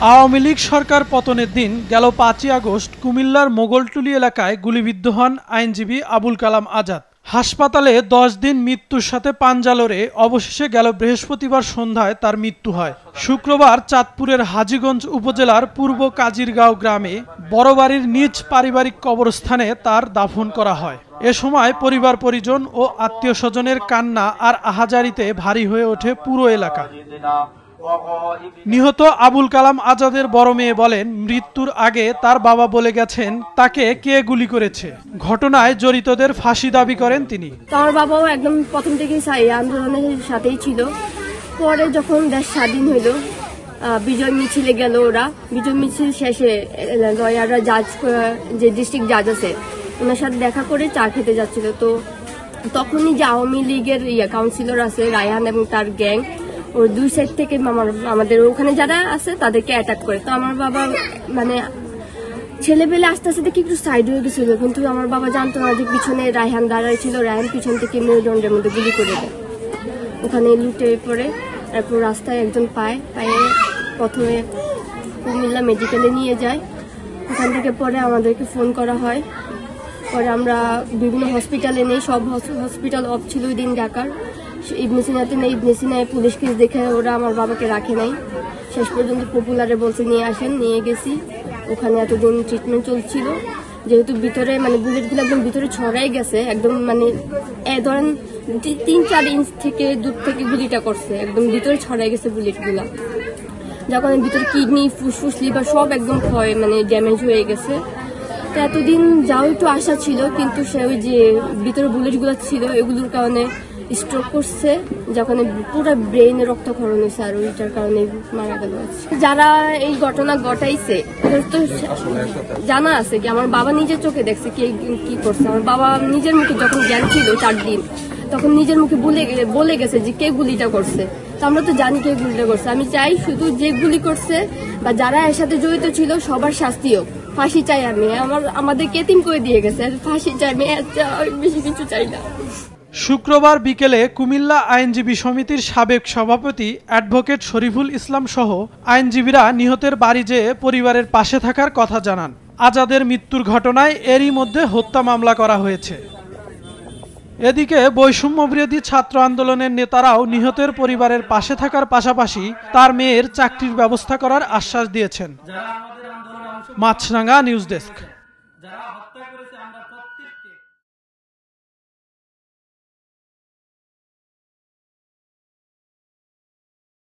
আওয়ামী লীগ সরকার পতনের দিন গেল ৫ই আগস্ট কুমিল্লার মোগলটুলি এলাকায় গুলিবিদ্ধ হন আইনজীবী আবুল কালাম আজাদ। হাসপাতালে ১০ দিন মৃত্যুর সাথে পাঞ্জা লড়ে অবশেষে গেল বৃহস্পতিবার সন্ধ্যায় তার মৃত্যু হয়। শুক্রবার চাঁদপুরের হাজীগঞ্জ উপজেলার পূর্ব কাজিরগাঁও গ্রামে বড়বাড়ির নিজ পারিবারিক কবরস্থানে তার দাফন করা হয়। এ সময় পরিবার পরিজন ও আত্মীয় স্বজনের কান্না আর আহাজারিতে ভারী হয়ে ওঠে পুরো এলাকা। নিহত আবুল কালাম আজাদের বড় মেয়ে বলেন, মৃত্যুর আগে তার বাবা বলে গেছেন তাকে কে গুলি করেছে। ঘটনায় জড়িতদের ফাঁসি দাবি করেন তিনি। তার বাবাও একদম প্রথম থেকেই আন্দোলনের সাথেই ছিল। পরে যখন দেশ স্বাধীন হইল, বিজয় মিছিলে গেল। ওরা বিজয় মিছিল শেষে লয়াররা জাজ, যে ডিস্ট্রিক্ট জাজ আছে, ওনার সাথে দেখা করে চা খেতে যাচ্ছিল। তো তখনই যে আওয়ামী লীগের কাউন্সিলর আছে রায়হান এবং তার গ্যাং, ওর দুই সাইড থেকে আমাদের ওখানে যারা আছে তাদেরকে অ্যাটাক করে। তো আমার বাবা ছেলেবেলে আস্তে আস্তে দেখে একটু সাইড হয়ে গেছিল, কিন্তু আমার বাবা জানতো না যে পিছনে রায়হান দাঁড়ায় ছিল। রায়হান পিছন থেকে মেরুদণ্ডের মধ্যে গুলি করে দেয়, ওখানে লুটে পড়ে। তারপর রাস্তায় একজন পায়ে প্রথমে কুমিল্লা মেডিকেলে নিয়ে যায়। ওখান থেকে পরে আমাদেরকে ফোন করা হয়। পরে আমরা বিভিন্ন হসপিটালে নেই, সব হসপিটাল অফ ছিল ওই দিন ঢাকার। ইবনে সিনাতে নেই, ইবনে সিনায় পুলিশ কেস দেখে ওরা আমার বাবাকে রাখে নাই। শেষ পর্যন্ত পপুলারে বলছে নিয়ে আসেন, নিয়ে গেছি। ওখানে এতদিন ট্রিটমেন্ট চলছিল। যেহেতু ভিতরে বুলেটগুলো একদম ভিতরে ছড়াই গেছে, একদম ধরেন ৩-৪ ইঞ্চ থেকে দূর থেকে গুলিটা করছে, একদম ভিতরে ছড়াই গেছে বুলেটগুলা। যখন ভিতরে কিডনি, ফুসফুস, লিভার সব একদম ড্যামেজ হয়ে গেছে। তো এতদিন যাও একটু আশা ছিল, কিন্তু সে ওই যে ভিতরে বুলেটগুলো ছিল এগুলোর কারণে স্ট্রোক করছে, যখন পুরো ব্রেইনে রক্তক্ষরণ হয়েছে, আর ওইটার কারণে মারা গেল। যারা এই ঘটনা ঘটাইছে ওদের তো জানা আছে কি আমার বাবা নিজের চোখে দেখছে কে কি করছে। আমার বাবা নিজের মুখে যখন জ্ঞান ছিল ৪ দিন, তখন নিজের মুখে বলে গেছে যে কে গুলিটা করছে। তো আমরা তো জানি কে গুলিটা করছে। আমি চাই শুধু যে গুলি করছে বা যারা এর সাথে জড়িত ছিল সবার শাস্তি হোক, ফাঁসি চাই। আমি আমাদের কেতিম করে দিয়ে গেছে, ফাঁসি চাই। আমি বেশি কিছু চাই না। শুক্রবার বিকেলে কুমিল্লা আইনজীবী সমিতির সাবেক সভাপতি অ্যাডভোকেট শরীফুল ইসলাম সহ আইনজীবীরা নিহতের বাড়ি যেয়ে পরিবারের পাশে থাকার কথা জানান। আজাদের মৃত্যুর ঘটনায় এরই মধ্যে হত্যা মামলা করা হয়েছে। এদিকে বৈষম্যবিরোধী ছাত্র আন্দোলনের নেতারাও নিহতের পরিবারের পাশে থাকার পাশাপাশি তার মেয়ের চাকরির ব্যবস্থা করার আশ্বাস দিয়েছেন। মাছরাঙ্গা নিউজ ডেস্ক।